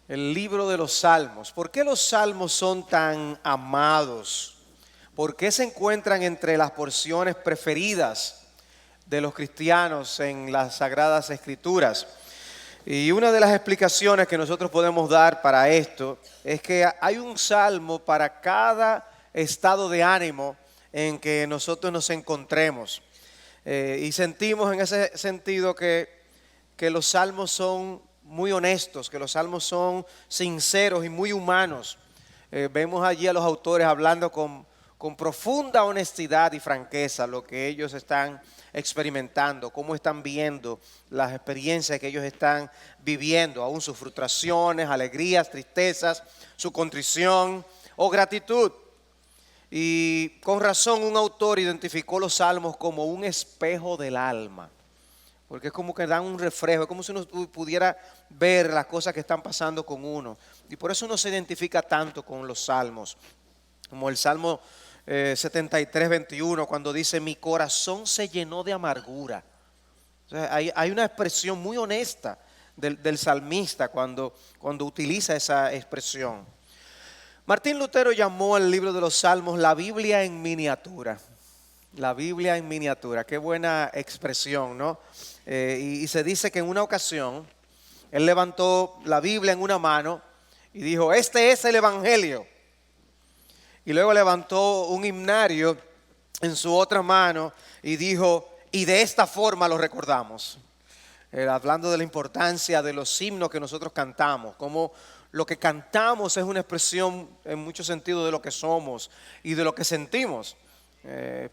El libro de los Salmos. ¿Por qué los Salmos son tan amados? ¿Por qué se encuentran entre las porciones preferidas de los cristianos en las Sagradas Escrituras? Y una de las explicaciones que nosotros podemos dar para esto es que hay un salmo para cada estado de ánimo en que nosotros nos encontremos. Y sentimos en ese sentido que los salmos son muy honestos, que los salmos son sinceros y muy humanos. Vemos allí a los autores hablando con profunda honestidad y franqueza lo que ellos están experimentando, cómo están viendo las experiencias que ellos están viviendo, aún sus frustraciones, alegrías, tristezas, su contrición o gratitud. Y con razón un autor identificó los salmos como un espejo del alma, porque es como que dan un reflejo, es como si uno pudiera ver las cosas que están pasando con uno. Y por eso uno se identifica tanto con los salmos, como el Salmo 73, 21, cuando dice: mi corazón se llenó de amargura. O sea, hay una expresión muy honesta del salmista cuando utiliza esa expresión. Martín Lutero llamó al libro de los Salmos la Biblia en miniatura. La Biblia en miniatura, qué buena expresión, ¿no? Y se dice que en una ocasión él levantó la Biblia en una mano y dijo: este es el Evangelio. Y luego levantó un himnario en su otra mano y dijo: y de esta forma lo recordamos. Hablando de la importancia de los himnos que nosotros cantamos, como lo que cantamos es una expresión en muchos sentidos de lo que somos y de lo que sentimos.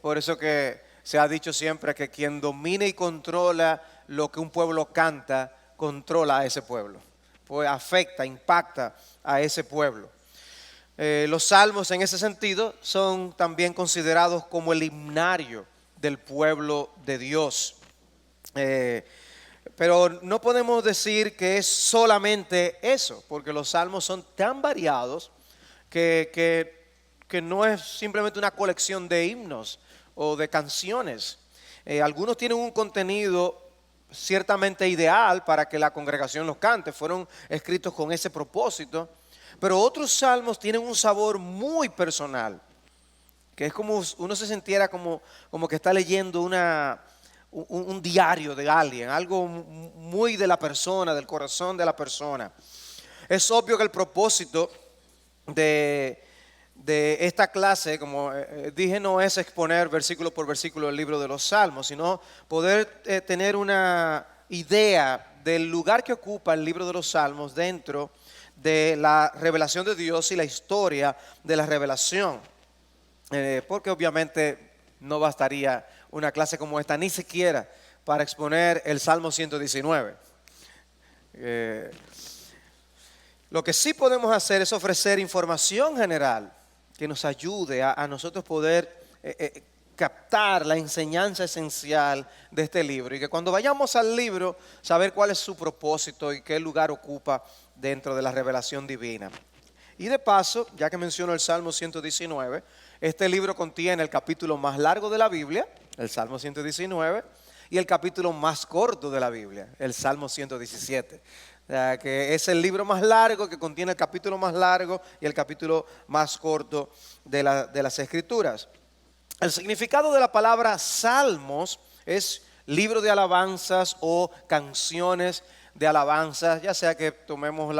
Por eso que se ha dicho siempre que quien domina y controla lo que un pueblo canta, controla a ese pueblo, pues afecta, impacta a ese pueblo. Los salmos en ese sentido son también considerados como el himnario del pueblo de Dios. Pero no podemos decir que es solamente eso, porque los salmos son tan variados que no es simplemente una colección de himnos o de canciones. Algunos tienen un contenido ciertamente ideal para que la congregación los cante, fueron escritos con ese propósito, pero otros salmos tienen un sabor muy personal, que es como uno se sintiera como que está leyendo un diario de alguien, algo muy de la persona, del corazón de la persona. Es obvio que el propósito de esta clase, como dije, no es exponer versículo por versículo el libro de los Salmos, sino poder tener una idea del lugar que ocupa el libro de los Salmos dentro de la revelación de Dios y la historia de la revelación. Porque obviamente no bastaría una clase como esta, ni siquiera para exponer el Salmo 119. Lo que sí podemos hacer es ofrecer información general que nos ayude a nosotros poder captar la enseñanza esencial de este libro, y que cuando vayamos al libro saber cuál es su propósito y qué lugar ocupa dentro de la revelación divina. Y de paso, ya que menciono el Salmo 119, este libro contiene el capítulo más largo de la Biblia, el Salmo 119, y el capítulo más corto de la Biblia, el Salmo 117. O sea, que es el libro más largo, que contiene el capítulo más largo y el capítulo más corto de las Escrituras. El significado de la palabra salmos es libro de alabanzas o canciones de alabanzas, ya sea que tomemos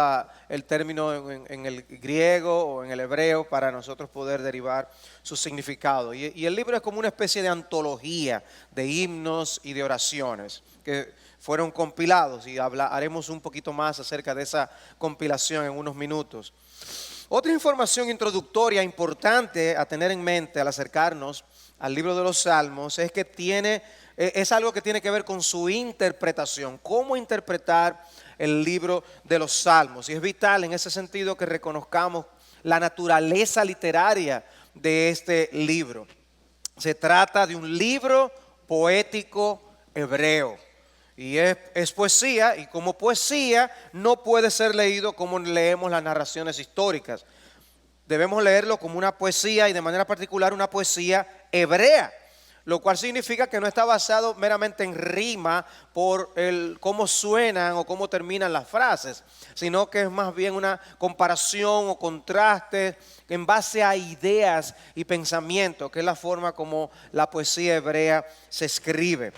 el término en el griego o en el hebreo para nosotros poder derivar su significado. Y el libro es como una especie de antología de himnos y de oraciones que fueron compilados, y haremos un poquito más acerca de esa compilación en unos minutos. Otra información introductoria importante a tener en mente al acercarnos al libro de los Salmos es que es algo que tiene que ver con su interpretación, cómo interpretar el libro de los Salmos. Y es vital en ese sentido que reconozcamos la naturaleza literaria de este libro. Se trata de un libro poético hebreo. Y es poesía, y como poesía no puede ser leído como leemos las narraciones históricas. Debemos leerlo como una poesía, y de manera particular una poesía hebrea. lo cual significa que no está basado meramente en rima por cómo suenan o cómo terminan las frases, sino que es más bien una comparación o contraste en base a ideas y pensamientos, que es la forma como la poesía hebrea se escribe.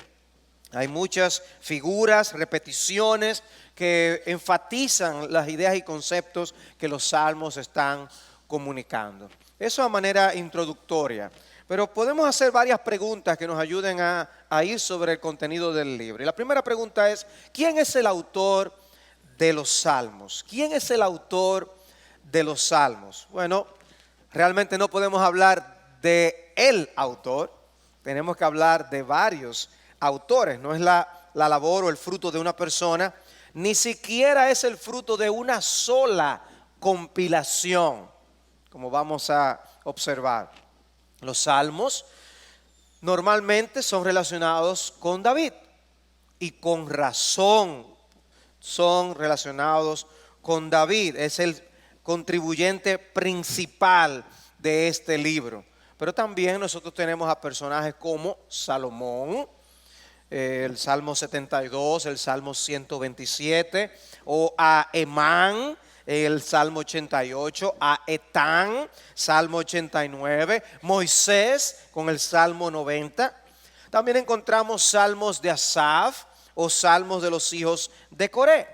Hay muchas figuras, repeticiones que enfatizan las ideas y conceptos que los salmos están comunicando. Eso a manera introductoria. Pero podemos hacer varias preguntas que nos ayuden a ir sobre el contenido del libro. Y la primera pregunta es, ¿quién es el autor de los salmos? ¿Quién es el autor de los salmos? Bueno, realmente no podemos hablar de el autor, tenemos que hablar de varios autores. No es la labor o el fruto de una persona, ni siquiera es el fruto de una sola compilación, como vamos a observar. Los salmos normalmente son relacionados con David y con razón son relacionados con David. Es el contribuyente principal de este libro. Pero también nosotros tenemos a personajes como Salomón, el Salmo 72, el Salmo 127, o a Emán, el Salmo 88, a Etán, Salmo 89, Moisés con el Salmo 90. También encontramos salmos de Asaf o salmos de los hijos de Coré.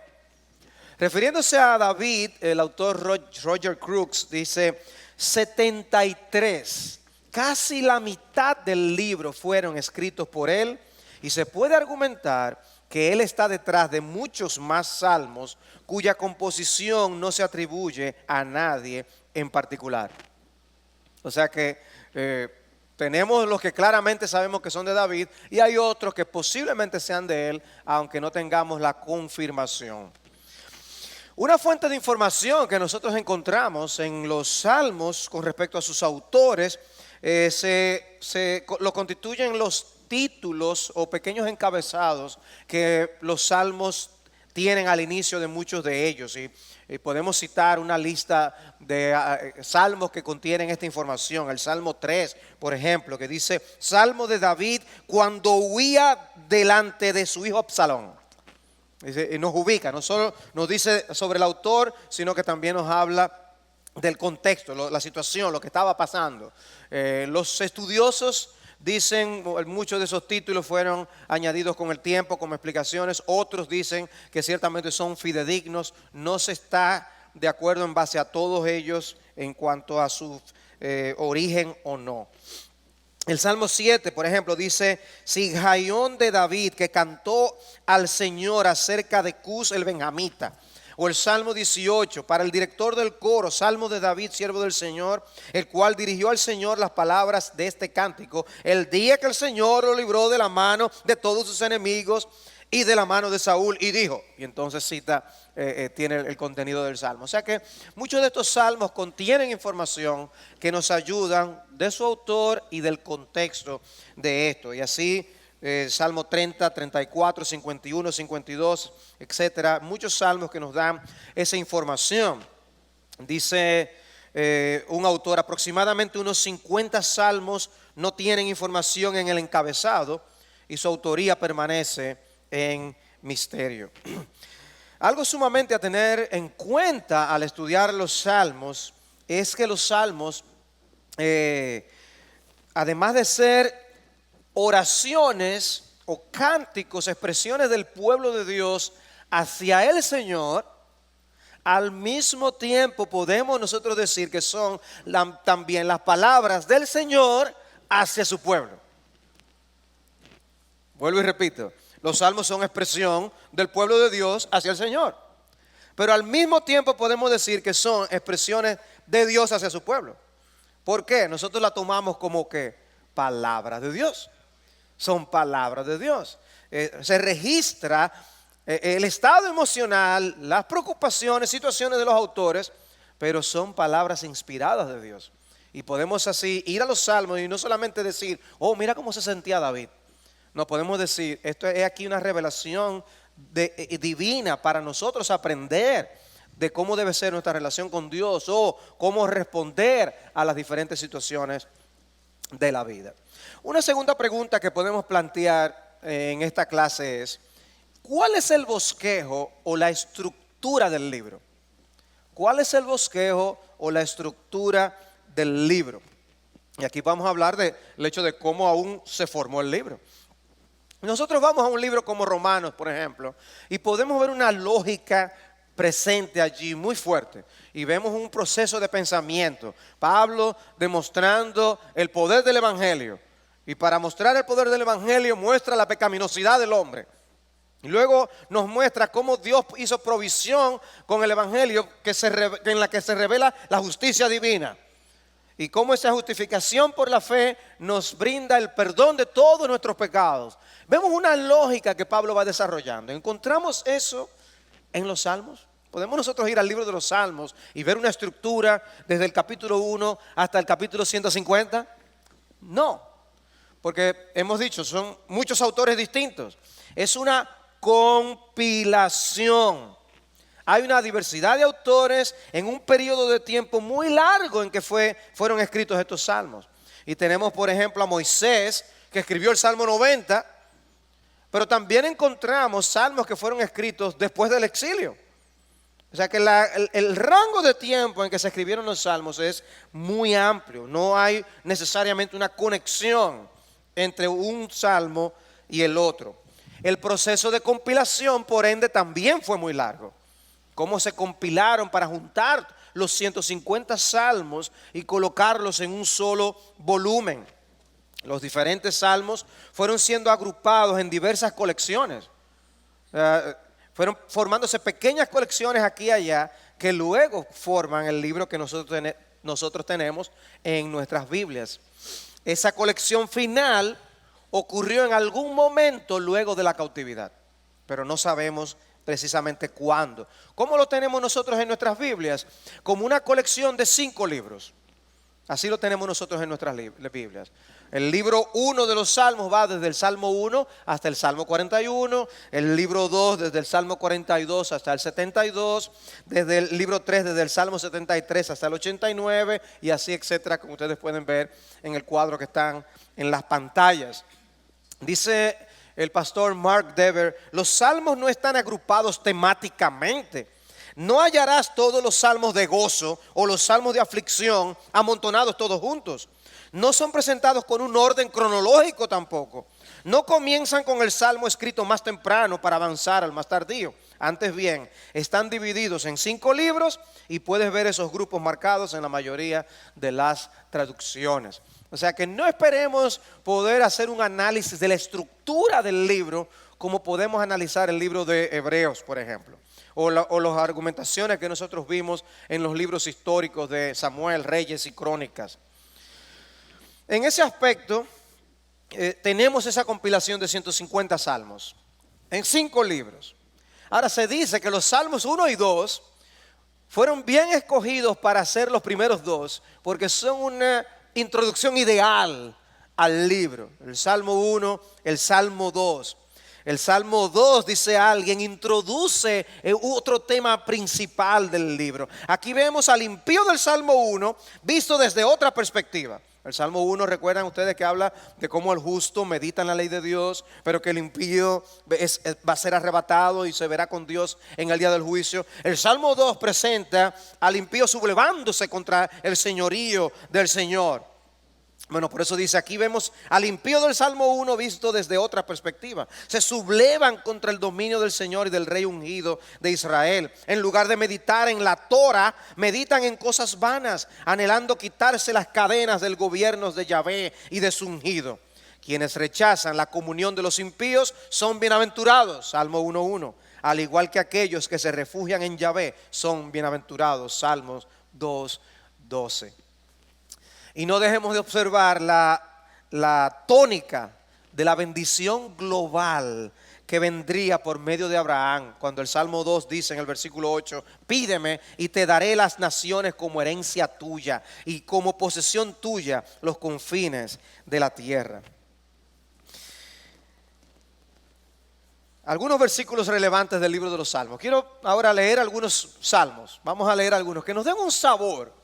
Refiriéndose a David, el autor Roger Crooks dice 73, casi la mitad del libro fueron escritos por él, y se puede argumentar que él está detrás de muchos más salmos cuya composición no se atribuye a nadie en particular. O sea que tenemos los que claramente sabemos que son de David y hay otros que posiblemente sean de él, aunque no tengamos la confirmación. Una fuente de información que nosotros encontramos en los salmos con respecto a sus autores lo constituyen los títulos o pequeños encabezados que los salmos tienen al inicio de muchos de ellos. Y podemos citar una lista de salmos que contienen esta información. El Salmo 3, por ejemplo, que dice: Salmo de David cuando huía delante de su hijo Absalón. Y nos ubica, no solo nos dice sobre el autor, sino que también nos habla del contexto, la situación, lo que estaba pasando. Los estudiosos dicen, muchos de esos títulos fueron añadidos con el tiempo como explicaciones. Otros dicen que ciertamente son fidedignos. No se está de acuerdo en base a todos ellos en cuanto a su origen o no. El Salmo 7, por ejemplo, dice: Sigaión de David, que cantó al Señor acerca de Cus el benjamita. O el Salmo 18, para el director del coro, Salmo de David, siervo del Señor, el cual dirigió al Señor las palabras de este cántico, el día que el Señor lo libró de la mano de todos sus enemigos y de la mano de Saúl, y dijo. Y entonces cita, tiene el contenido del Salmo. O sea que muchos de estos salmos contienen información que nos ayudan de su autor y del contexto de esto. Y así Salmo 30, 34, 51, 52, etcétera. Muchos salmos que nos dan esa información. Dice un autor, aproximadamente unos 50 salmos no tienen información en el encabezado y su autoría permanece en misterio. Algo sumamente a tener en cuenta al estudiar los salmos es que los salmos, además de ser oraciones o cánticos, expresiones del pueblo de Dios hacia el Señor, al mismo tiempo podemos nosotros decir que son también las palabras del Señor hacia su pueblo. Vuelvo y repito, los salmos son expresión del pueblo de Dios hacia el Señor, pero al mismo tiempo podemos decir que son expresiones de Dios hacia su pueblo. ¿Por qué? Nosotros la tomamos como que palabras de Dios. Son palabras de Dios. Se registra el estado emocional, las preocupaciones, situaciones de los autores, pero son palabras inspiradas de Dios. Y podemos así ir a los salmos y no solamente decir: oh, mira cómo se sentía David. No, podemos decir, esto es aquí una revelación divina para nosotros aprender de cómo debe ser nuestra relación con Dios o cómo responder a las diferentes situaciones de la vida. Una segunda pregunta que podemos plantear en esta clase es: ¿cuál es el bosquejo o la estructura del libro? ¿Cuál es el bosquejo o la estructura del libro? Y aquí vamos a hablar del hecho de cómo aún se formó el libro. Nosotros vamos a un libro como Romanos, por ejemplo, y podemos ver una lógica presente allí muy fuerte. Y vemos un proceso de pensamiento. Pablo demostrando el poder del Evangelio. Y para mostrar el poder del Evangelio muestra la pecaminosidad del hombre. Y luego nos muestra cómo Dios hizo provisión con el Evangelio en la que se revela la justicia divina. Y cómo esa justificación por la fe nos brinda el perdón de todos nuestros pecados. Vemos una lógica que Pablo va desarrollando. Encontramos eso en los Salmos. ¿Podemos nosotros ir al libro de los Salmos y ver una estructura desde el capítulo 1 hasta el capítulo 150? No, porque hemos dicho, son muchos autores distintos. Es una compilación. Hay una diversidad de autores en un periodo de tiempo muy largo en que fueron escritos estos salmos. Y tenemos, por ejemplo, a Moisés, que escribió el Salmo 90, pero también encontramos salmos que fueron escritos después del exilio. O sea que el rango de tiempo en que se escribieron los salmos es muy amplio. No hay necesariamente una conexión entre un salmo y el otro. El proceso de compilación, por ende, también fue muy largo. Cómo se compilaron para juntar los 150 salmos y colocarlos en un solo volumen. Los diferentes salmos fueron siendo agrupados en diversas colecciones. Fueron formándose pequeñas colecciones aquí y allá que luego forman el libro que nosotros tenemos en nuestras Biblias. Esa colección final ocurrió en algún momento luego de la cautividad, pero no sabemos precisamente cuándo. ¿Cómo lo tenemos nosotros en nuestras Biblias? Como una colección de 5 libros. Así lo tenemos nosotros en nuestras Biblias. El libro 1 de los Salmos va desde el Salmo 1 hasta el Salmo 41. El libro 2 desde el Salmo 42 hasta el 72. Desde el libro 3 desde el Salmo 73 hasta el 89. Y así etcétera, como ustedes pueden ver en el cuadro que están en las pantallas. Dice el pastor Mark Dever: los salmos no están agrupados temáticamente. No hallarás todos los salmos de gozo o los salmos de aflicción amontonados todos juntos. No son presentados con un orden cronológico tampoco. No comienzan con el salmo escrito más temprano para avanzar al más tardío. Antes bien, están divididos en 5 libros y puedes ver esos grupos marcados en la mayoría de las traducciones. O sea que no esperemos poder hacer un análisis de la estructura del libro como podemos analizar el libro de Hebreos, por ejemplo. O las argumentaciones que nosotros vimos en los libros históricos de Samuel, Reyes y Crónicas. En ese aspecto, tenemos esa compilación de 150 salmos en 5 libros. Ahora se dice que los salmos 1 y 2 fueron bien escogidos para ser los primeros 2, porque son una introducción ideal al libro. El Salmo 1, el Salmo 2. El Salmo 2, dice alguien, introduce otro tema principal del libro. Aquí vemos al impío del Salmo 1 visto desde otra perspectiva. El Salmo 1, recuerdan ustedes que habla de cómo el justo medita en la ley de Dios, pero que el impío va a ser arrebatado y se verá con Dios en el día del juicio. El Salmo 2 presenta al impío sublevándose contra el señorío del Señor. Bueno, por eso dice, aquí vemos al impío del Salmo 1 visto desde otra perspectiva. Se sublevan contra el dominio del Señor y del Rey ungido de Israel. En lugar de meditar en la Torah, meditan en cosas vanas, anhelando quitarse las cadenas del gobierno de Yahvé y de su ungido. Quienes rechazan la comunión de los impíos son bienaventurados, Salmo 1:1. Al igual que aquellos que se refugian en Yahvé son bienaventurados, Salmos 2:12. Y no dejemos de observar la tónica de la bendición global que vendría por medio de Abraham. Cuando el Salmo 2 dice en el versículo 8, pídeme y te daré las naciones como herencia tuya y como posesión tuya los confines de la tierra. Algunos versículos relevantes del libro de los Salmos. Quiero ahora leer algunos salmos. Vamos a leer algunos que nos den un sabor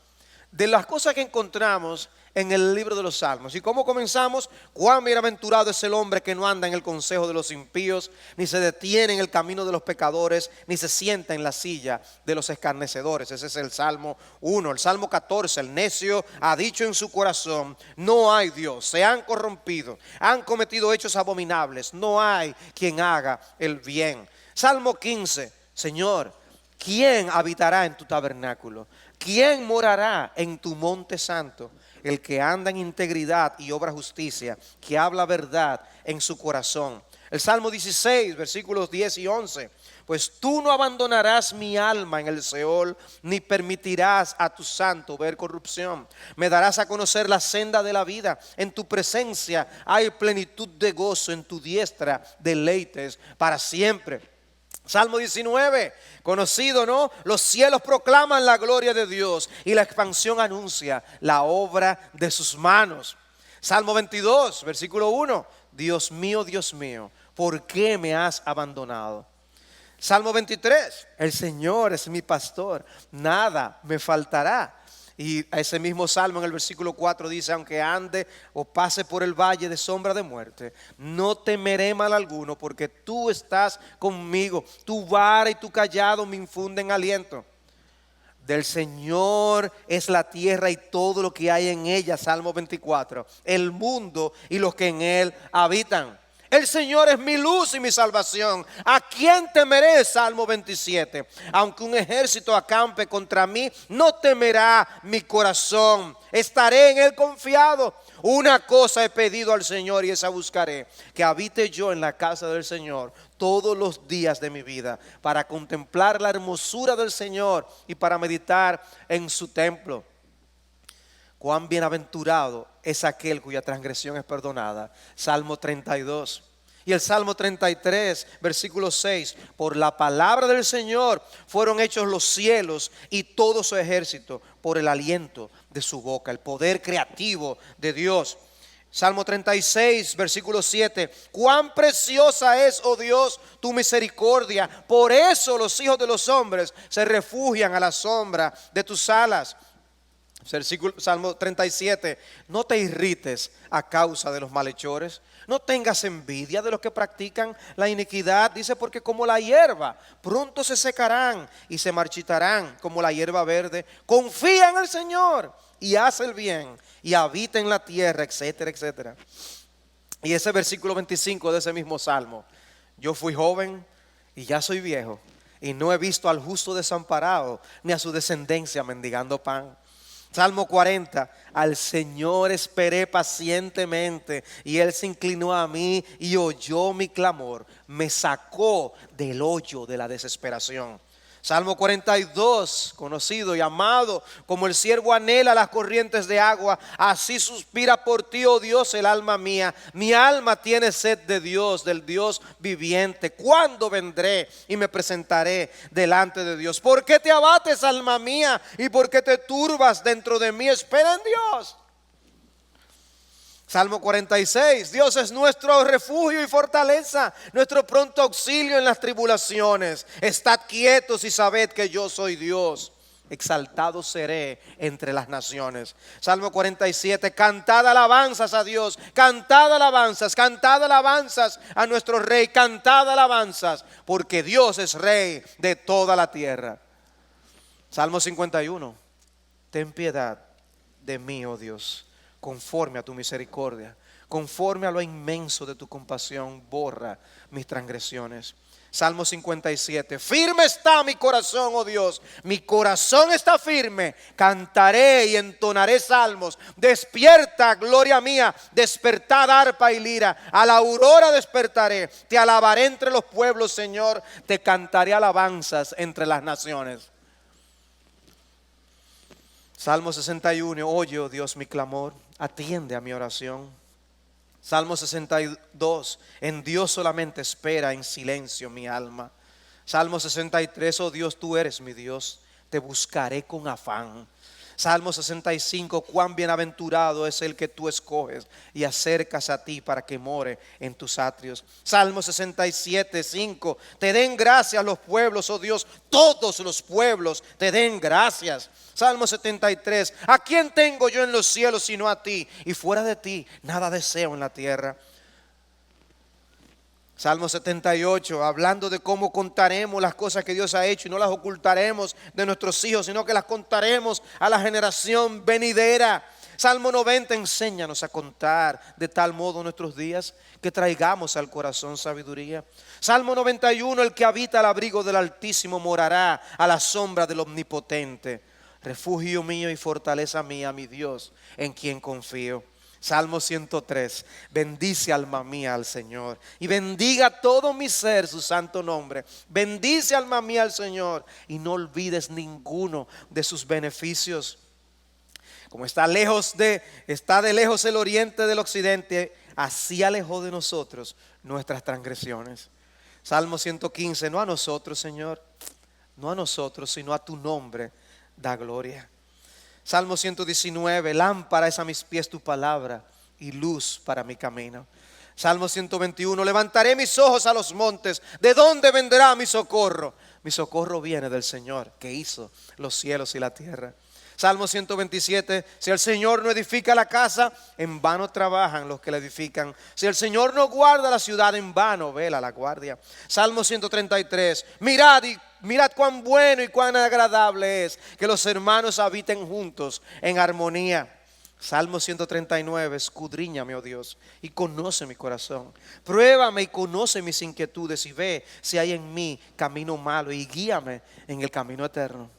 de las cosas que encontramos en el libro de los Salmos. ¿Y cómo comenzamos? Cuán bienaventurado es el hombre que no anda en el consejo de los impíos, ni se detiene en el camino de los pecadores, ni se sienta en la silla de los escarnecedores. Ese es el Salmo 1. El Salmo 14, el necio ha dicho en su corazón, no hay Dios, se han corrompido, han cometido hechos abominables, no hay quien haga el bien. Salmo 15, Señor, ¿quién habitará en tu tabernáculo? ¿Quién morará en tu monte santo? El que anda en integridad y obra justicia, que habla verdad en su corazón. El Salmo 16, versículos 10 y 11. Pues tú no abandonarás mi alma en el Seol, ni permitirás a tu santo ver corrupción. Me darás a conocer la senda de la vida. En tu presencia hay plenitud de gozo, en tu diestra deleites para siempre. Salmo 19, conocido, ¿no? Los cielos proclaman la gloria de Dios y la expansión anuncia la obra de sus manos. Salmo 22, versículo 1. Dios mío, ¿por qué me has abandonado? Salmo 23, el Señor es mi pastor, nada me faltará. Y a ese mismo salmo en el versículo 4 dice, aunque ande o pase por el valle de sombra de muerte, no temeré mal alguno, porque tú estás conmigo. Tu vara y tu cayado me infunden aliento. Del Señor es la tierra y todo lo que hay en ella, Salmo 24. El mundo y los que en él habitan. El Señor es mi luz y mi salvación. ¿A quién temeré? Salmo 27. Aunque un ejército acampe contra mí, no temerá mi corazón. Estaré en él confiado. Una cosa he pedido al Señor y esa buscaré, que habite yo en la casa del Señor todos los días de mi vida, para contemplar la hermosura del Señor y para meditar en su templo. Cuán bienaventurado es aquel cuya transgresión es perdonada. Salmo 32. Y el Salmo 33, versículo 6. Por la palabra del Señor fueron hechos los cielos y todo su ejército, por el aliento de su boca, el poder creativo de Dios. Salmo 36, versículo 7. Cuán preciosa es, oh Dios, tu misericordia. Por eso los hijos de los hombres se refugian a la sombra de tus alas. Salmo 37, no te irrites a causa de los malhechores, no tengas envidia de los que practican la iniquidad. Dice, porque como la hierba, pronto se secarán y se marchitarán como la hierba verde. Confía en el Señor y haz el bien y habita en la tierra, etcétera, etcétera. Y ese versículo 25 de ese mismo salmo: yo fui joven y ya soy viejo, y no he visto al justo desamparado, ni a su descendencia mendigando pan. Salmo 40, al Señor esperé pacientemente y Él se inclinó a mí y oyó mi clamor, me sacó del hoyo de la desesperación. Salmo 42, conocido y amado, como el siervo anhela las corrientes de agua, así suspira por ti, oh Dios, el alma mía. Mi alma tiene sed de Dios, del Dios viviente. ¿Cuándo vendré y me presentaré delante de Dios? ¿Por qué te abates, alma mía? ¿Y por qué te turbas dentro de mí? Espera en Dios. Salmo 46, Dios es nuestro refugio y fortaleza, nuestro pronto auxilio en las tribulaciones. Estad quietos y sabed que yo soy Dios. Exaltado seré entre las naciones. Salmo 47, cantad alabanzas a Dios, cantad alabanzas a nuestro Rey, cantad alabanzas, porque Dios es Rey de toda la tierra. Salmo 51, ten piedad de mí, oh Dios, conforme a tu misericordia, conforme a lo inmenso de tu compasión, borra mis transgresiones. Salmo 57, firme está mi corazón, oh Dios, mi corazón está firme, cantaré y entonaré salmos. Despierta, gloria mía, despertad arpa y lira, a la aurora despertaré, te alabaré entre los pueblos, Señor, te cantaré alabanzas entre las naciones. Salmo 61, oye, oh Dios, mi clamor, atiende a mi oración. Salmo 62, en Dios solamente espera en silencio mi alma. Salmo 63, oh Dios, tú eres mi Dios, te buscaré con afán. Salmo 65, cuán bienaventurado es el que tú escoges y acercas a ti para que more en tus atrios. Salmo 67, 5, te den gracias los pueblos, oh Dios, todos los pueblos te den gracias. Salmo 73, ¿a quién tengo yo en los cielos sino a ti? Y fuera de ti nada deseo en la tierra. Salmo 78, hablando de cómo contaremos las cosas que Dios ha hecho y no las ocultaremos de nuestros hijos, sino que las contaremos a la generación venidera. Salmo 90, enséñanos a contar de tal modo nuestros días que traigamos al corazón sabiduría. Salmo 91, el que habita al abrigo del Altísimo morará a la sombra del Omnipotente. Refugio mío y fortaleza mía, mi Dios, en quien confío. Salmo 103, bendice alma mía al Señor y bendiga todo mi ser su santo nombre. Bendice alma mía al Señor y no olvides ninguno de sus beneficios. Como está de lejos el oriente del occidente, así alejó de nosotros nuestras transgresiones. Salmo 115, no a nosotros, Señor, no a nosotros, sino a tu nombre da gloria. Salmo 119, lámpara es a mis pies tu palabra y luz para mi camino. Salmo 121, levantaré mis ojos a los montes, ¿de dónde vendrá mi socorro? Mi socorro viene del Señor que hizo los cielos y la tierra. Salmo 127, si el Señor no edifica la casa, en vano trabajan los que la edifican. Si el Señor no guarda la ciudad, en vano vela la guardia. Salmo 133, mirad cuán bueno y cuán agradable es que los hermanos habiten juntos en armonía. Salmo 139, escudriñame, oh Dios, y conoce mi corazón. Pruébame y conoce mis inquietudes y ve si hay en mí camino malo y guíame en el camino eterno.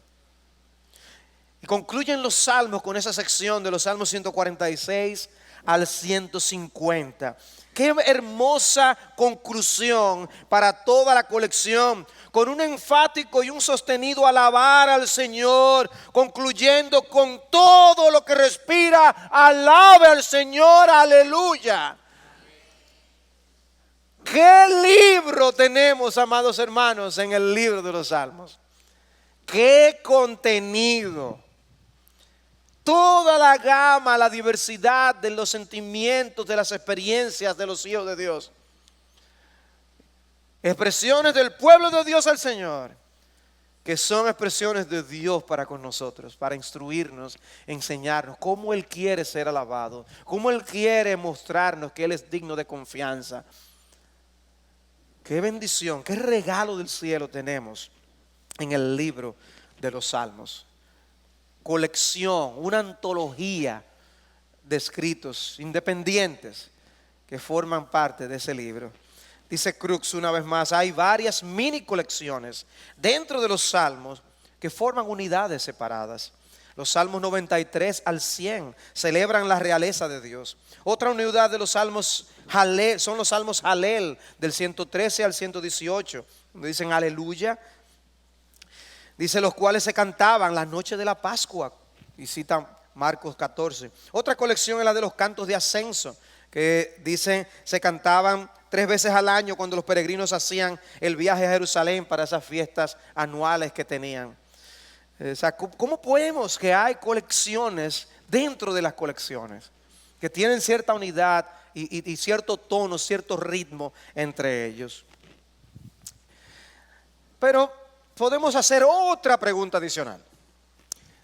Y concluyen los salmos con esa sección de los salmos 146 al 150. Qué hermosa conclusión para toda la colección, con un enfático y un sostenido alabar al Señor, concluyendo con todo lo que respira, alabe al Señor, aleluya. ¿Qué libro tenemos, amados hermanos, en el libro de los Salmos? ¿Qué contenido? Toda la gama, la diversidad de los sentimientos, de las experiencias de los hijos de Dios. Expresiones del pueblo de Dios al Señor, que son expresiones de Dios para con nosotros, para instruirnos, enseñarnos cómo Él quiere ser alabado, cómo Él quiere mostrarnos que Él es digno de confianza. Qué bendición, qué regalo del cielo tenemos en el libro de los Salmos. Colección, una antología de escritos independientes que forman parte de ese libro. Dice Crux una vez más, hay varias mini colecciones dentro de los salmos que forman unidades separadas. Los salmos 93 al 100 celebran la realeza de Dios. Otra unidad de los salmos son los salmos Halel, del 113 al 118, donde dicen aleluya. Dice los cuales se cantaban la noche de la Pascua, y citan Marcos 14. Otra colección es la de los cantos de ascenso, que dicen se cantaban 3 veces al año cuando los peregrinos hacían el viaje a Jerusalén para esas fiestas anuales que tenían. O sea, ¿cómo podemos que hay colecciones dentro de las colecciones que tienen cierta unidad y cierto tono, cierto ritmo entre ellos? Pero podemos hacer otra pregunta adicional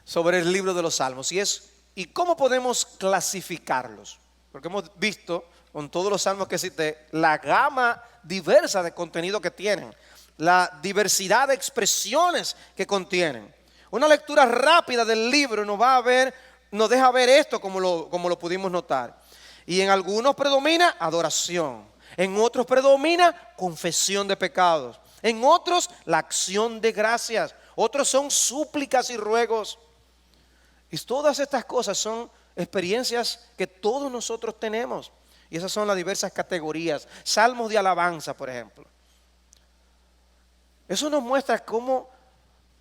sobre el libro de los Salmos, y es, ¿y cómo podemos clasificarlos? Porque hemos visto con todos los salmos que cité la gama diversa de contenido que tienen, la diversidad de expresiones que contienen. Una lectura rápida del libro nos deja ver esto como lo pudimos notar. Y en algunos predomina adoración, en otros predomina confesión de pecados, en otros la acción de gracias, otros son súplicas y ruegos. Y todas estas cosas son experiencias que todos nosotros tenemos. Y esas son las diversas categorías. Salmos de alabanza, por ejemplo. Eso nos muestra cómo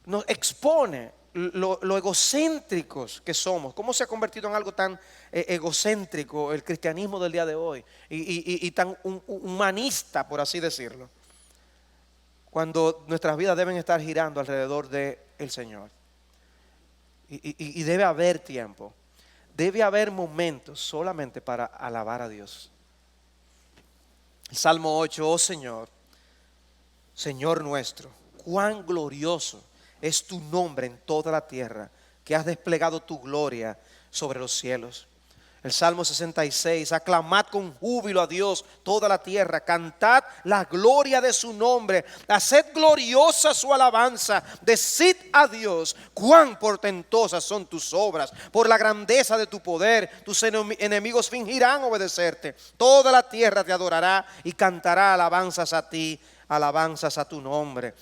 nos expone lo egocéntricos que somos, cómo se ha convertido en algo tan egocéntrico el cristianismo del día de hoy y tan humanista, por así decirlo, cuando nuestras vidas deben estar girando alrededor del Señor. Y debe haber tiempo. Debe haber momentos solamente para alabar a Dios. El Salmo 8, oh Señor, Señor nuestro, cuán glorioso es tu nombre en toda la tierra, que has desplegado tu gloria sobre los cielos. El Salmo 66, aclamad con júbilo a Dios toda la tierra, cantad la gloria de su nombre, haced gloriosa su alabanza, decid a Dios cuán portentosas son tus obras, por la grandeza de tu poder, tus enemigos fingirán obedecerte, toda la tierra te adorará y cantará alabanzas a ti, alabanzas a tu nombre.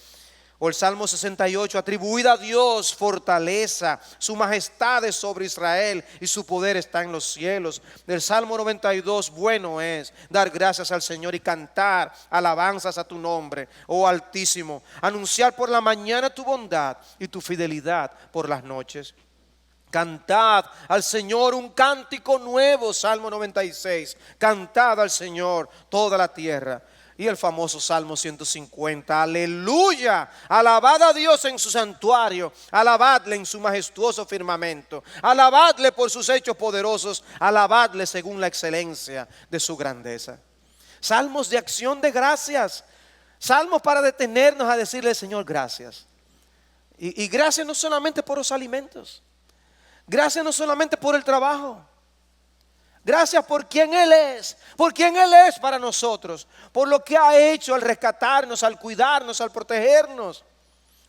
O el Salmo 68, atribuid a Dios fortaleza, su majestad es sobre Israel y su poder está en los cielos. Del Salmo 92, bueno es dar gracias al Señor y cantar alabanzas a tu nombre, oh Altísimo. Anunciar por la mañana tu bondad y tu fidelidad por las noches. Cantad al Señor un cántico nuevo, Salmo 96. Cantad al Señor toda la tierra. Y el famoso Salmo 150, aleluya, alabad a Dios en su santuario, alabadle en su majestuoso firmamento, alabadle por sus hechos poderosos, alabadle según la excelencia de su grandeza. Salmos de acción de gracias, salmos para detenernos a decirle, Señor, gracias. Y gracias no solamente por los alimentos, gracias no solamente por el trabajo. Gracias por quien Él es para nosotros, por lo que ha hecho al rescatarnos, al cuidarnos, al protegernos.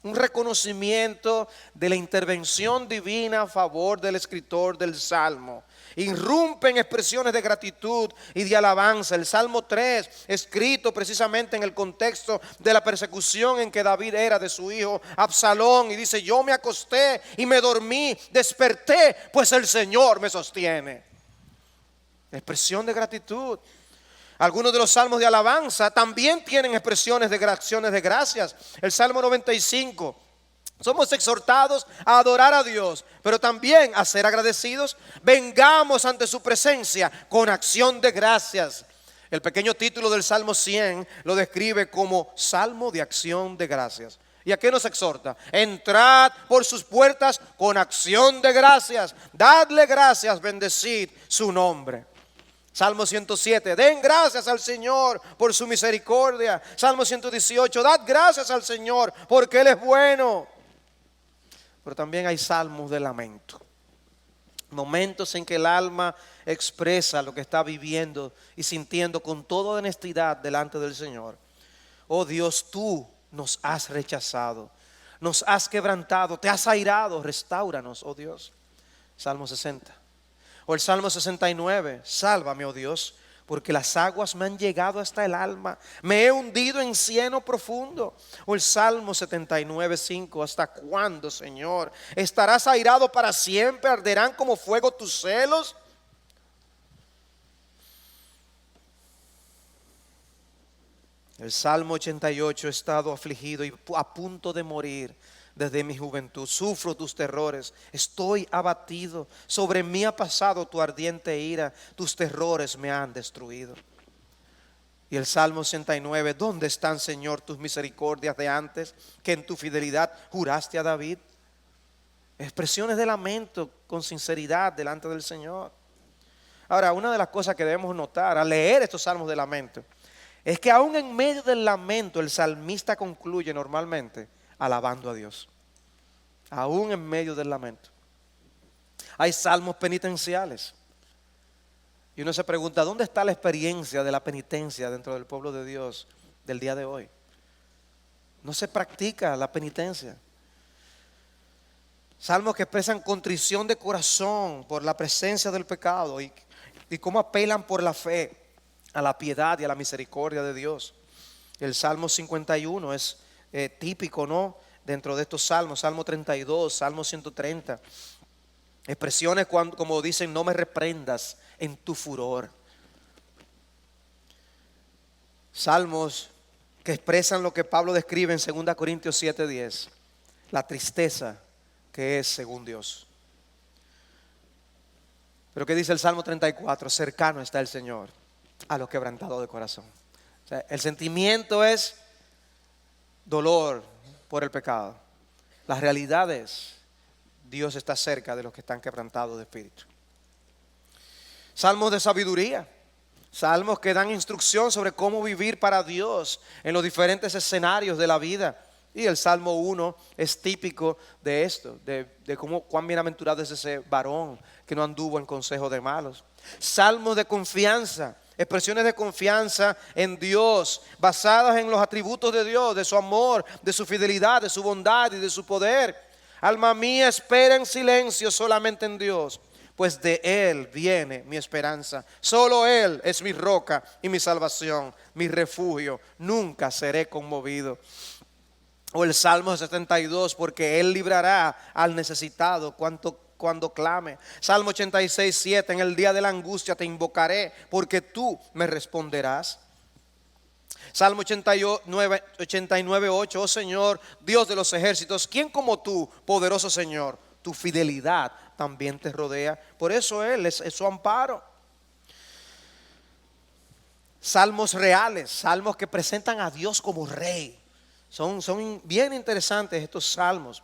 Un reconocimiento de la intervención divina a favor del escritor del Salmo. Irrumpen expresiones de gratitud y de alabanza. El Salmo 3, escrito precisamente en el contexto de la persecución en que David era de su hijo Absalón, y dice, yo me acosté y me dormí, desperté, pues el Señor me sostiene. Expresión de gratitud. Algunos de los salmos de alabanza también tienen expresiones de acciones de gracias. El Salmo 95. Somos exhortados a adorar a Dios, pero también a ser agradecidos. Vengamos ante su presencia con acción de gracias. El pequeño título del Salmo 100 lo describe como Salmo de acción de gracias. ¿Y a qué nos exhorta? Entrad por sus puertas con acción de gracias. Dadle gracias, bendecid su nombre. Salmo 107, den gracias al Señor por su misericordia. Salmo 118, dad gracias al Señor porque Él es bueno. Pero también hay salmos de lamento. Momentos en que el alma expresa lo que está viviendo y sintiendo con toda honestidad delante del Señor. Oh Dios, tú nos has rechazado, nos has quebrantado, te has airado, restáuranos, oh Dios. Salmo 60. O el Salmo 69, sálvame, oh Dios, porque las aguas me han llegado hasta el alma, me he hundido en cieno profundo. O el Salmo 79, 5, ¿hasta cuándo, Señor? ¿Estarás airado para siempre? ¿Arderán como fuego tus celos? El Salmo 88, he estado afligido y a punto de morir. Desde mi juventud sufro tus terrores, estoy abatido, sobre mí ha pasado tu ardiente ira, tus terrores me han destruido. Y el Salmo 69, ¿dónde están, Señor, tus misericordias de antes, que en tu fidelidad juraste a David? Expresiones de lamento con sinceridad delante del Señor. Ahora, una de las cosas que debemos notar al leer estos salmos de lamento es que aún en medio del lamento el salmista concluye normalmente alabando a Dios, aún en medio del lamento. Hay salmos penitenciales y uno se pregunta, ¿dónde está la experiencia de la penitencia dentro del pueblo de Dios del día de hoy? No se practica la penitencia. Salmos que expresan contrición de corazón por la presencia del pecado y cómo apelan por la fe a la piedad y a la misericordia de Dios. El Salmo 51 es típico, ¿no? Dentro de estos salmos, Salmo 32, Salmo 130. Expresiones como dicen, no me reprendas en tu furor. Salmos que expresan lo que Pablo describe en 2 Corintios 7:10. La tristeza que es según Dios. Pero ¿qué dice el Salmo 34? Cercano está el Señor a los quebrantados de corazón. O sea, el sentimiento es dolor por el pecado. La realidad es, Dios está cerca de los que están quebrantados de espíritu. Salmos de sabiduría. Salmos que dan instrucción sobre cómo vivir para Dios en los diferentes escenarios de la vida. Y el Salmo 1 es típico de esto, de cuán bienaventurado es ese varón que no anduvo en consejo de malos. Salmos de confianza, expresiones de confianza en Dios, basadas en los atributos de Dios, de su amor, de su fidelidad, de su bondad y de su poder. Alma mía, espera en silencio solamente en Dios, pues de Él viene mi esperanza. Solo Él es mi roca y mi salvación, mi refugio. Nunca seré conmovido. O el Salmo 72, porque Él librará al necesitado cuando clame. Salmo 86, 7, en el día de la angustia te invocaré, porque tú me responderás. Salmo 89, 8, oh Señor, Dios de los ejércitos, ¿quién como tú, poderoso Señor? Tu fidelidad también te rodea. Por eso Él es su amparo. Salmos reales, salmos que presentan a Dios como rey. Son bien interesantes estos salmos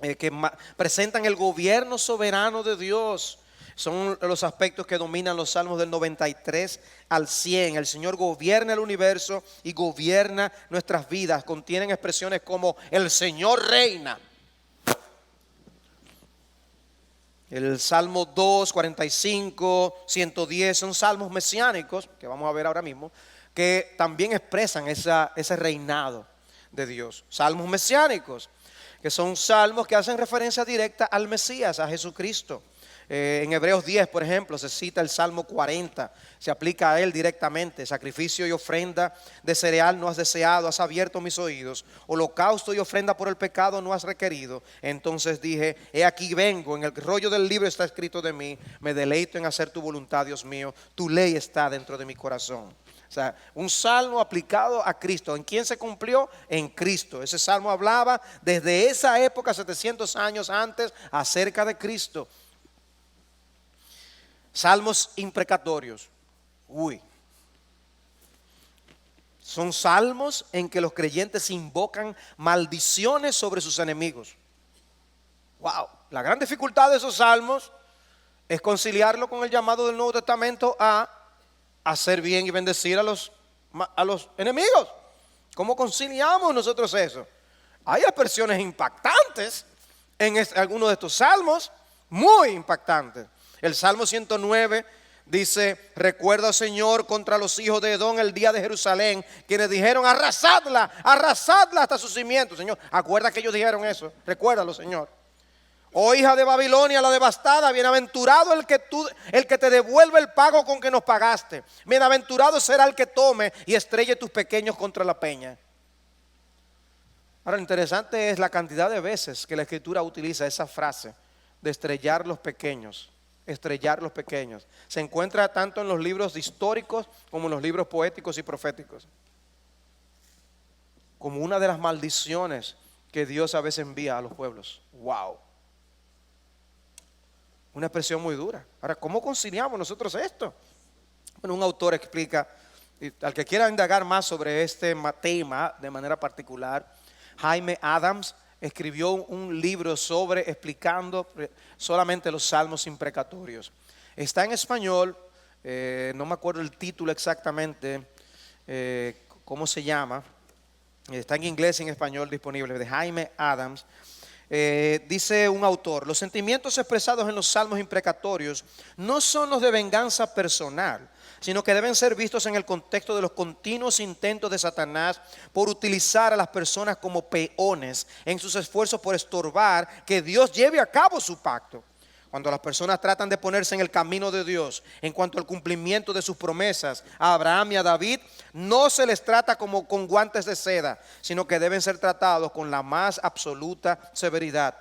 que presentan el gobierno soberano de Dios. Son los aspectos que dominan los salmos del 93 al 100. El Señor gobierna el universo y gobierna nuestras vidas. Contienen expresiones como el Señor reina. El Salmo 2, 45, 110 son salmos mesiánicos, que vamos a ver ahora mismo, que también expresan ese reinado de Dios. Salmos mesiánicos, que son salmos que hacen referencia directa al Mesías, a Jesucristo. En Hebreos 10, por ejemplo, se cita el Salmo 40, se aplica a él directamente. Sacrificio y ofrenda de cereal no has deseado, has abierto mis oídos. Holocausto y ofrenda por el pecado no has requerido. Entonces dije, he aquí vengo, en el rollo del libro está escrito de mí, me deleito en hacer tu voluntad, Dios mío, tu ley está dentro de mi corazón. O sea, un salmo aplicado a Cristo. ¿En quién se cumplió? En Cristo. Ese salmo hablaba desde esa época, 700 años antes, acerca de Cristo. Salmos imprecatorios. Son salmos en que los creyentes invocan maldiciones sobre sus enemigos. Wow. La gran dificultad de esos salmos es conciliarlo con el llamado del Nuevo Testamento a hacer bien y bendecir a los enemigos. ¿Cómo conciliamos nosotros eso? Hay expresiones impactantes en algunos de estos salmos, muy impactantes. El Salmo 109 dice, recuerda, Señor, contra los hijos de Edom el día de Jerusalén, quienes dijeron, arrasadla hasta sus cimientos. Señor, acuerda que ellos dijeron eso, recuérdalo, Señor. Oh hija de Babilonia, la devastada, bienaventurado el que te devuelve el pago con que nos pagaste. Bienaventurado será el que tome y estrelle tus pequeños contra la peña. Ahora, lo interesante es la cantidad de veces que la Escritura utiliza esa frase de estrellar los pequeños. Estrellar los pequeños. Se encuentra tanto en los libros históricos como en los libros poéticos y proféticos. Como una de las maldiciones que Dios a veces envía a los pueblos. Wow. Una expresión muy dura. Ahora, ¿cómo conciliamos nosotros esto? Bueno, un autor explica, al que quiera indagar más sobre este tema de manera particular, Jaime Adams escribió un libro explicando solamente los salmos imprecatorios. Está en español, no me acuerdo el título exactamente, cómo se llama. Está en inglés y en español disponible, de Jaime Adams. Dice un autor, los sentimientos expresados en los salmos imprecatorios no son los de venganza personal, sino que deben ser vistos en el contexto de los continuos intentos de Satanás por utilizar a las personas como peones en sus esfuerzos por estorbar que Dios lleve a cabo su pacto. Cuando las personas tratan de ponerse en el camino de Dios en cuanto al cumplimiento de sus promesas a Abraham y a David, no se les trata como con guantes de seda, sino que deben ser tratados con la más absoluta severidad.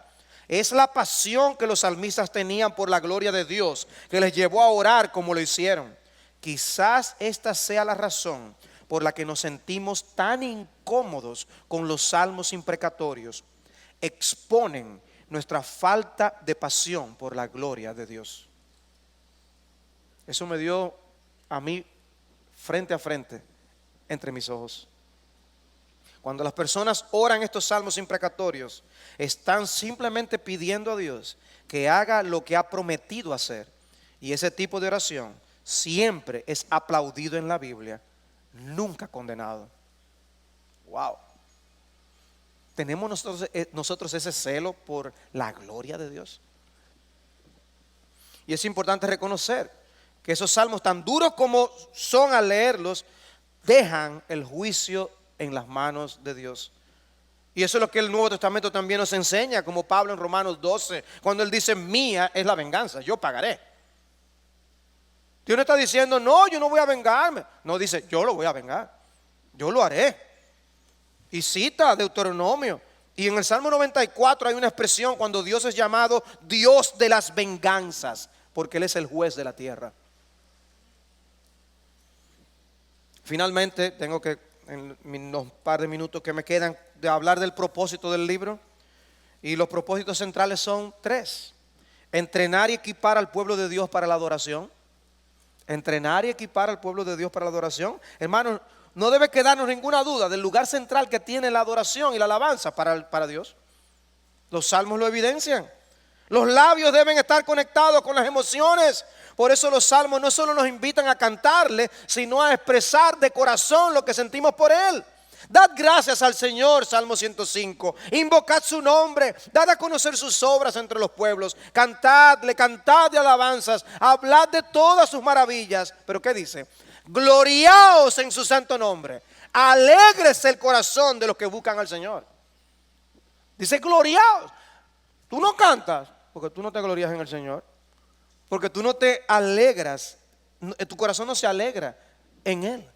Es la pasión que los salmistas tenían por la gloria de Dios que les llevó a orar como lo hicieron. Quizás esta sea la razón por la que nos sentimos tan incómodos con los salmos imprecatorios. Exponen nuestra falta de pasión por la gloria de Dios. Eso me dio a mí frente a frente entre mis ojos. Cuando las personas oran estos salmos imprecatorios, están simplemente pidiendo a Dios que haga lo que ha prometido hacer. Y ese tipo de oración siempre es aplaudido en la Biblia, nunca condenado. Wow. ¿Tenemos nosotros ese celo por la gloria de Dios? Y es importante reconocer que esos salmos, tan duros como son al leerlos, dejan el juicio en las manos de Dios. Y eso es lo que el Nuevo Testamento también nos enseña, como Pablo en Romanos 12, cuando él dice, mía es la venganza, yo pagaré. Dios no está diciendo, no, yo no voy a vengarme. No, dice, yo lo voy a vengar, yo lo haré. Y cita Deuteronomio. Y en el Salmo 94 hay una expresión cuando Dios es llamado Dios de las venganzas, porque Él es el juez de la tierra. Finalmente, tengo que, en los par de minutos que me quedan, de hablar del propósito del libro. Y los propósitos centrales son 3. Entrenar y equipar al pueblo de Dios para la adoración. Entrenar y equipar al pueblo de Dios para la adoración. Hermanos, no debe quedarnos ninguna duda del lugar central que tiene la adoración y la alabanza para Dios. Los salmos lo evidencian. Los labios deben estar conectados con las emociones. Por eso los salmos no solo nos invitan a cantarle, sino a expresar de corazón lo que sentimos por Él. Dad gracias al Señor, Salmo 105. Invocad su nombre, dad a conocer sus obras entre los pueblos. Cantadle, cantad de alabanzas, hablad de todas sus maravillas. Pero ¿qué dice? Gloriaos en su santo nombre. Alégrese el corazón de los que buscan al Señor. Dice gloriaos. Tú no cantas porque tú no te glorias en el Señor, porque tú no te alegras, tu corazón no se alegra en Él.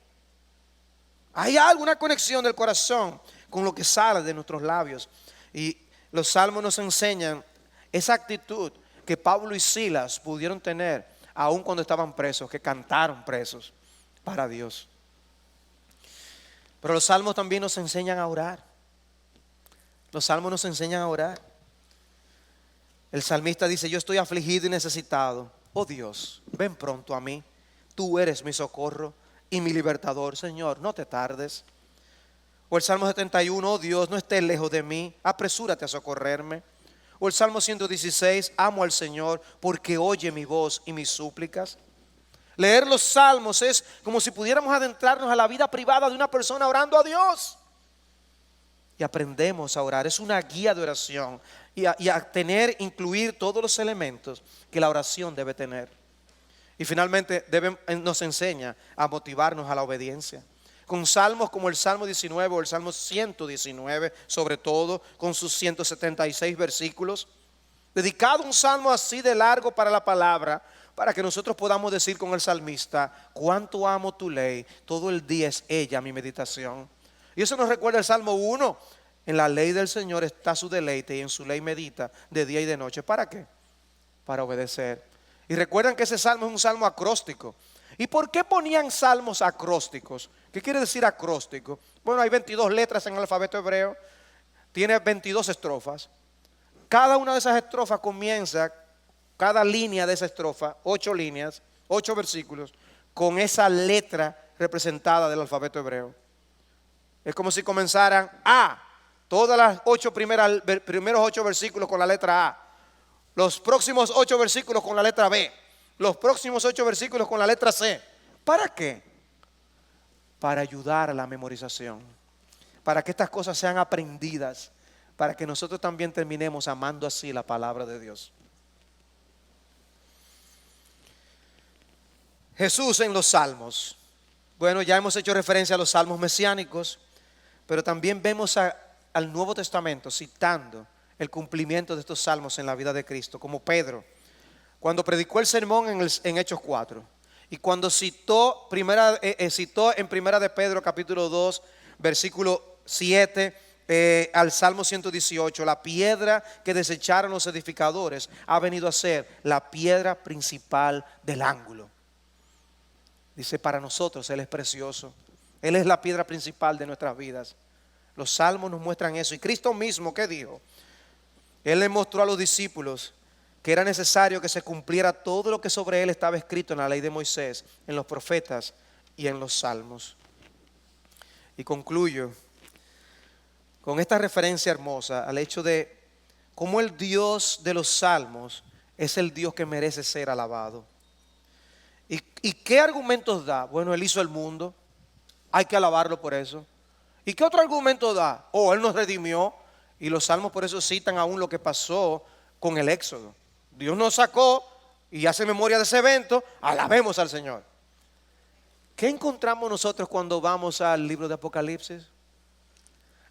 Hay alguna conexión del corazón con lo que sale de nuestros labios. Y los salmos nos enseñan esa actitud que Pablo y Silas pudieron tener aun cuando estaban presos, que cantaron presos para Dios. Pero los salmos también nos enseñan a orar. Los salmos nos enseñan a orar. El salmista dice, yo estoy afligido y necesitado. Oh Dios, ven pronto a mí. Tú eres mi socorro y mi libertador. Señor, no te tardes. O el Salmo 71, oh Dios, no estés lejos de mí. Apresúrate a socorrerme. O el Salmo 116, amo al Señor porque oye mi voz y mis súplicas. Leer los salmos es como si pudiéramos adentrarnos a la vida privada de una persona orando a Dios. Y aprendemos a orar. Es una guía de oración. Y a incluir todos los elementos que la oración debe tener. Y finalmente nos enseña a motivarnos a la obediencia. Con salmos como el Salmo 19 o el Salmo 119, sobre todo con sus 176 versículos. Dedicado un salmo así de largo para la palabra, para que nosotros podamos decir con el salmista, cuánto amo tu ley, todo el día es ella mi meditación. Y eso nos recuerda el Salmo 1, en la ley del Señor está su deleite y en su ley medita de día y de noche. ¿Para qué? Para obedecer. Y recuerdan que ese salmo es un salmo acróstico. ¿Y por qué ponían salmos acrósticos? ¿Qué quiere decir acróstico? Bueno, hay 22 letras en el alfabeto hebreo, tiene 22 estrofas. Cada una de esas estrofas comienza, cada línea de esa estrofa, 8 líneas, 8 versículos, con esa letra representada del alfabeto hebreo. Es como si comenzaran A, todas las primeros 8 versículos con la letra A, los próximos 8 versículos con la letra B, los próximos 8 versículos con la letra C. ¿Para qué? Para ayudar a la memorización, para que estas cosas sean aprendidas, para que nosotros también terminemos amando así la palabra de Dios. Jesús en los salmos. Bueno, ya hemos hecho referencia a los salmos mesiánicos, pero también vemos al Nuevo Testamento citando el cumplimiento de estos salmos en la vida de Cristo, como Pedro, cuando predicó el sermón en Hechos 4, y cuando citó en Primera de Pedro capítulo 2, versículo 7, al Salmo 118, la piedra que desecharon los edificadores ha venido a ser la piedra principal del ángulo. Dice, para nosotros Él es precioso, Él es la piedra principal de nuestras vidas. Los salmos nos muestran eso. Y Cristo mismo, ¿qué dijo? Él le mostró a los discípulos que era necesario que se cumpliera todo lo que sobre Él estaba escrito en la ley de Moisés, en los profetas y en los salmos. Y concluyo con esta referencia hermosa al hecho de cómo el Dios de los salmos es el Dios que merece ser alabado. ¿Y qué argumentos da? Bueno, Él hizo el mundo, hay que alabarlo por eso. ¿Y qué otro argumento da? Oh, Él nos redimió, y los salmos por eso citan aún lo que pasó con el Éxodo. Dios nos sacó y hace memoria de ese evento, alabemos al Señor. ¿Qué encontramos nosotros cuando vamos al libro de Apocalipsis?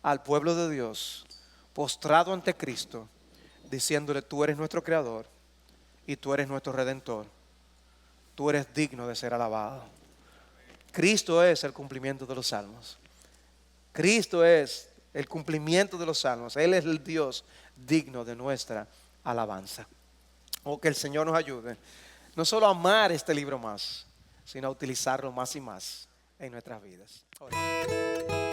Al pueblo de Dios postrado ante Cristo, diciéndole: tú eres nuestro creador y tú eres nuestro redentor. Tú eres digno de ser alabado. Cristo es el cumplimiento de los salmos. Cristo es el cumplimiento de los salmos. Él es el Dios digno de nuestra alabanza. O que el Señor nos ayude no solo a amar este libro más, sino a utilizarlo más y más en nuestras vidas. Oremos.